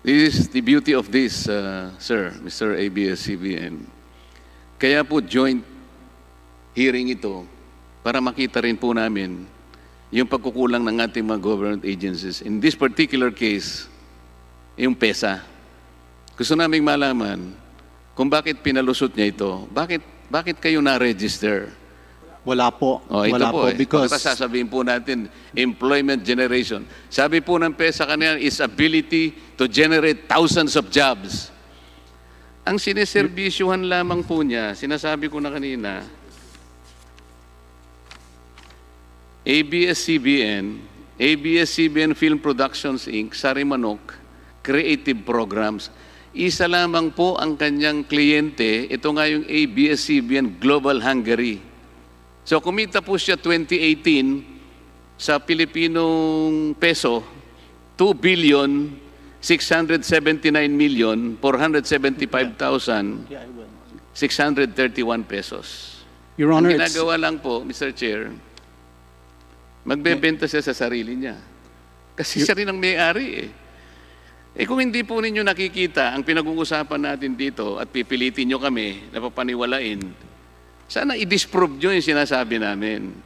This is the beauty of this, sir, Mr. Abs-Cbn. Kaya po joint hearing ito para makita rin po namin yung pagkukulang ng ating mga government agencies. In this particular case, yung PESA. Gusto naming malaman kung bakit pinalusot niya ito. Bakit kayo na-register? Wala po. Ito Wala po. Because sasabihin po natin, employment generation. Sabi po ng PESA kanina is ability to generate thousands of jobs. Ang siniserbisyuhan lamang po niya, sinasabi ko na kanina, ABS-CBN Film Productions Inc., Sarimanok, Creative Programs. Isa lamang po ang kanyang kliyente, ito nga yung ABS-CBN Global Hungary. So kumita po siya 2018 sa Pilipinong peso, 2,679,475,631 pesos. Your Honor, ang ginagawa lang po, Mr. Chair, magbebenta siya sa sarili niya. Kasi siya rin ang may-ari eh. Eh kung hindi po ninyo nakikita ang pinag-uusapan natin dito at pipilitin nyo kami na papaniwalain, sana i-disprove nyo yung sinasabi namin.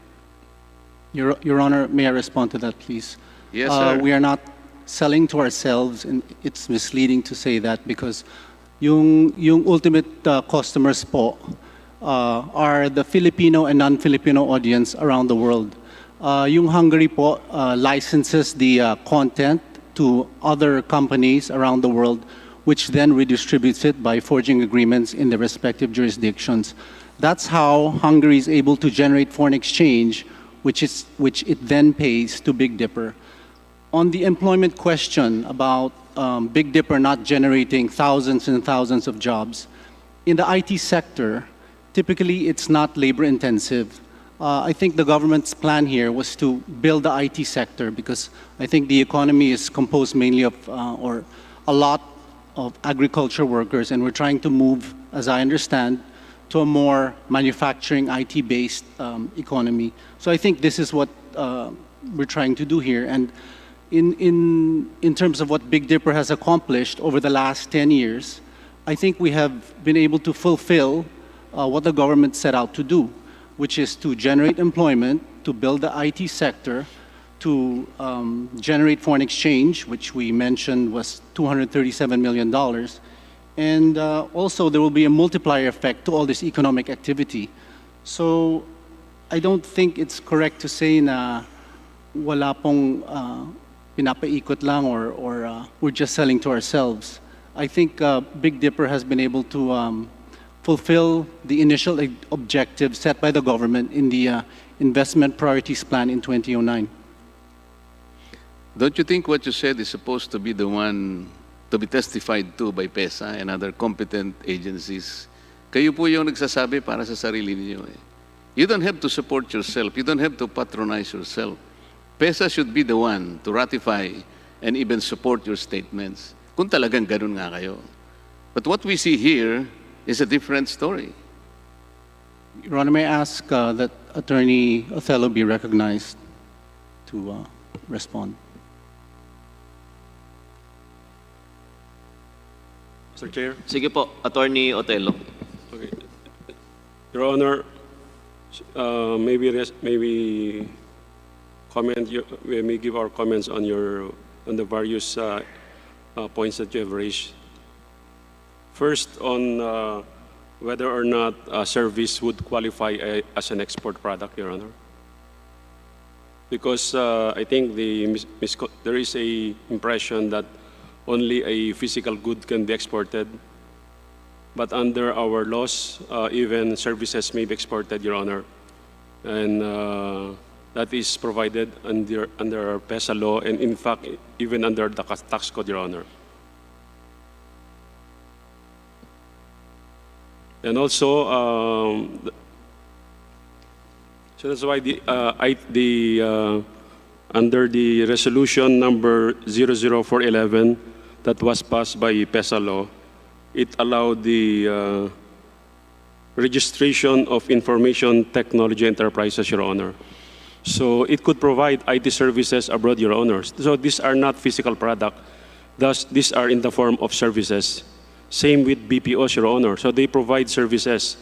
Your Honor, may I respond to that, please? Yes, sir. We are not selling to ourselves, and it's misleading to say that because yung ultimate customers po are the Filipino and non-Filipino audience around the world. Yung Hungary po licenses the content to other companies around the world, which then redistributes it by forging agreements in the respective jurisdictions. That's how Hungary is able to generate foreign exchange, which it then pays to Big Dipper. On the employment question about Big Dipper not generating thousands and thousands of jobs, in the IT sector, typically it's not labor intensive. I think the government's plan here was to build the IT sector because I think the economy is composed mainly of, or a lot of agriculture workers, and we're trying to move, as I understand, to a more manufacturing IT-based economy. So I think this is what we're trying to do here. And in terms of what Big Dipper has accomplished over the last 10 years, I think we have been able to fulfill what the government set out to do, which is to generate employment, to build the IT sector, to generate foreign exchange, which we mentioned was $237 million. And also there will be a multiplier effect to all this economic activity. So I don't think it's correct to say na wala pong pinapaikot lang or we're just selling to ourselves. I think Big Dipper has been able to fulfill the initial objective set by the government in the investment priorities plan in 2009. Don't you think what you said is supposed to be the one to be testified to by PESA and other competent agencies? Kayo po yung nagsasabi para sa sarili niyo eh. You don't have to support yourself. You don't have to patronize yourself. PESA should be the one to ratify and even support your statements. Kung talagang ganun nga kayo. But what we see here is a different story. Your Honor, may I ask that Attorney Othello be recognized to respond? Mr. Chair. Sige po, Attorney Othello. Okay. Your Honor, maybe comment. We may give our comments on the various points that you have raised. First, on whether or not a service would qualify as an export product, Your Honor. Because I think there is a impression that only a physical good can be exported. But under our laws, even services may be exported, Your Honor. And that is provided under our PESA law, and in fact, even under the tax code, Your Honor. And also, so that's why under the resolution number 00411 that was passed by PESA law, it allowed the registration of information technology enterprises, Your Honor. So it could provide IT services abroad, Your Honors. So these are not physical products. Thus, these are in the form of services. Same with BPOs, Your Honor. So they provide services.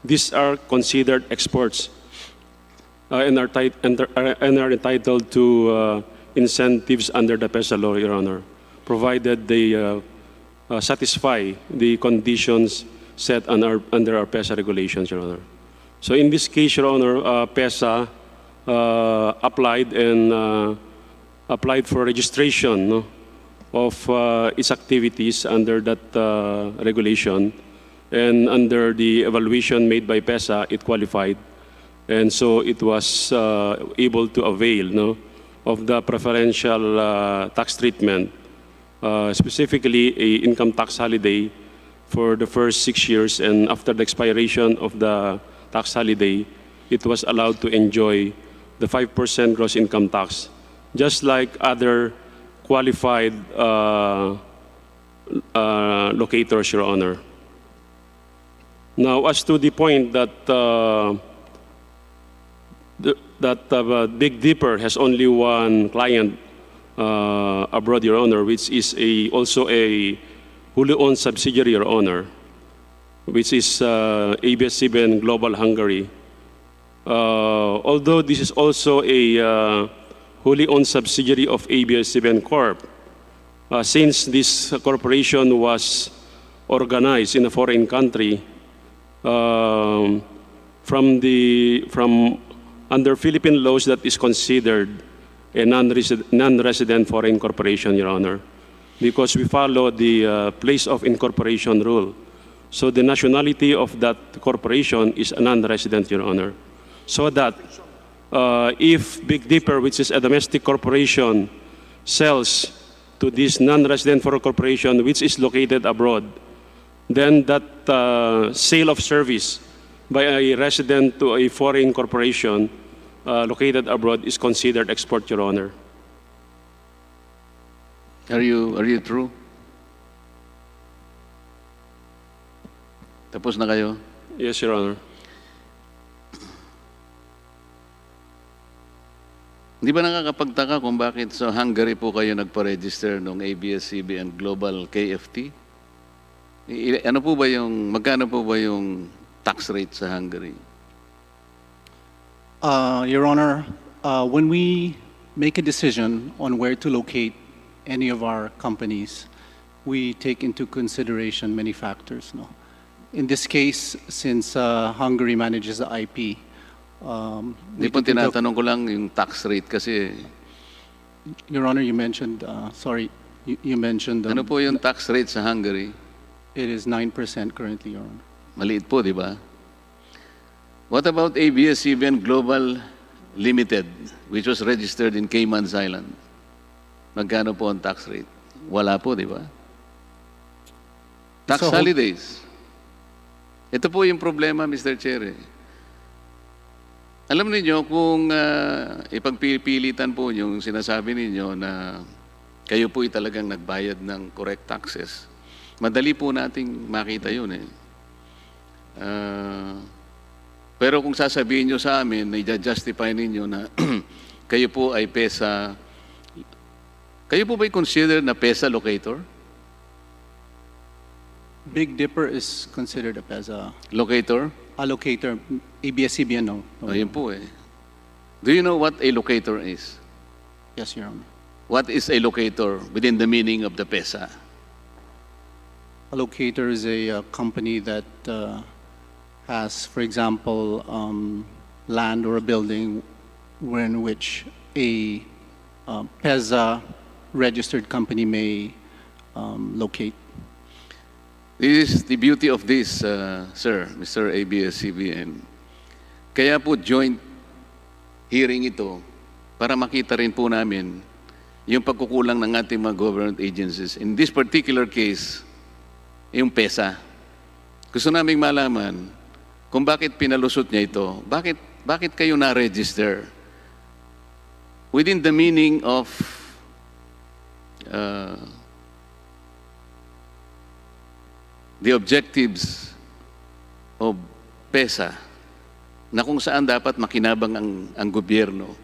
These are considered exports and are entitled to incentives under the PESA law, Your Honor, provided they satisfy the conditions set under our PESA regulations, Your Honor. So in this case, Your Honor, PESA applied for registration, no, of its activities under that regulation, and under the evaluation made by PESA, it qualified, and so it was able to avail, no, of the preferential tax treatment, specifically a income tax holiday for the first 6 years, and after the expiration of the tax holiday, it was allowed to enjoy the 5% gross income tax, just like other qualified locators, Your Honor. Now, as to the point that Big Dipper has only one client abroad, Your Honor, which is also a wholly owned subsidiary, Your Honor, which is Abs-Cbn Global Hungary. Although this is also a wholly owned subsidiary of Abs-Cbn Corp, since this corporation was organized in a foreign country, under Philippine laws, that is considered a non-resident foreign corporation, Your Honor, because we follow the place of incorporation rule. So the nationality of that corporation is a non-resident, Your Honor. So that if Big Dipper, which is a domestic corporation, sells to this non-resident foreign corporation, which is located abroad, then that sale of service by a resident to a foreign corporation located abroad is considered export, Your Honor. Are you true? Tapos na kayo? Yes, Your Honor. Di ba nakakapagtaka kung bakit sa Hungary po kayo nagpa-register ng ABS-CBN Global KFT? Magkano po ba yung tax rate sa Hungary? Your Honor, when we make a decision on where to locate any of our companies, we take into consideration many factors. No? In this case, since Hungary manages the IP, Di po tinatanong ko lang yung tax rate kasi. Your Honor, you mentioned, you mentioned. Ano po yung tax rate sa Hungary? It is 9% currently, Your Honor. Maliit po, di ba? What about ABS-CBN Global Limited, which was registered in Cayman's Island? Magkano po ang tax rate? Wala po, di ba? Tax holidays. Ito po yung problema, Mr. Chair. Alam niyo kung ipagpipilitan po yung sinasabi ninyo na kayo po talagang nagbayad ng correct taxes, madali po nating makita yun eh. Pero kung sasabihin nyo sa amin, i-justify ninyo na kayo po ay PESA, kayo po ba'y consider na PESA locator? Big Dipper is considered a PESA Locator? allocator. ABS-CBN, no. Ayun po eh. Do you know what a locator is? Yes, Your Honor. What is a locator within the meaning of the PESA? A locator is a company that has, for example, land or a building in which a PESA registered company may locate. This is the beauty of this, sir, Mr. ABS-CBN. Kaya po joint hearing ito para makita rin po namin yung pagkukulang ng ating mga government agencies. In this particular case, yung PESA. Gusto naming malaman kung bakit pinalusot niya ito. Bakit kayo na-register? Within the meaning of the objectives of PESA, na kung saan dapat makinabang ang gobyerno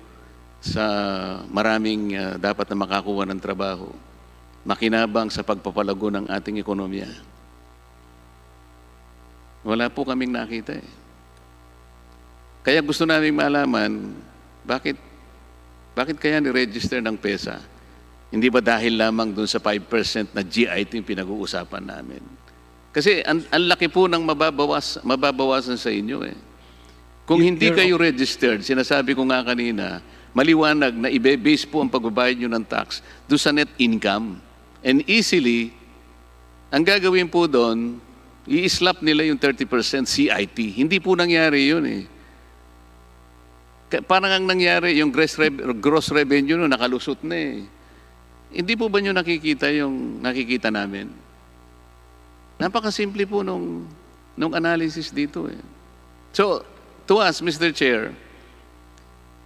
sa maraming dapat na makakuha ng trabaho. makinabang sa pagpapalago ng ating ekonomiya? Wala po kaming nakita eh. Kaya gusto namin malaman, bakit kaya ni-register ng PESA? Hindi ba dahil lamang dun sa 5% na GIT yung pinag-uusapan namin? Kasi ang laki po ng mababawasan sa inyo eh. Kung hindi kayo registered, sinasabi ko nga kanina, maliwanag na ibe-base po ang pagbabayad nyo ng tax doon sa net income. And easily, ang gagawin po doon, i-slap nila yung 30% CIT. Hindi po nangyari yun eh. Parang ang nangyari, yung gross revenue no, nakalusot na eh. Hindi po ba nyo nakikita yung nakikita namin? Napakasimple po nung analysis dito eh. So, to us, Mr. Chair,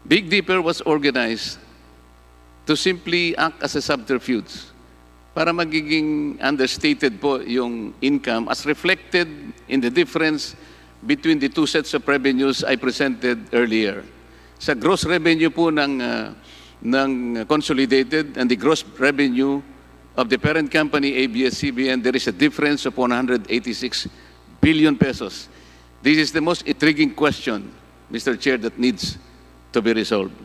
Big Dipper was organized to simply act as a subterfuge para magiging understated po yung income as reflected in the difference between the two sets of revenues I presented earlier. Sa gross revenue po ng consolidated and the gross revenue of the parent company Abs-Cbn, there is a difference of 186 billion pesos. This is the most intriguing question, Mr. Chair, that needs to be resolved.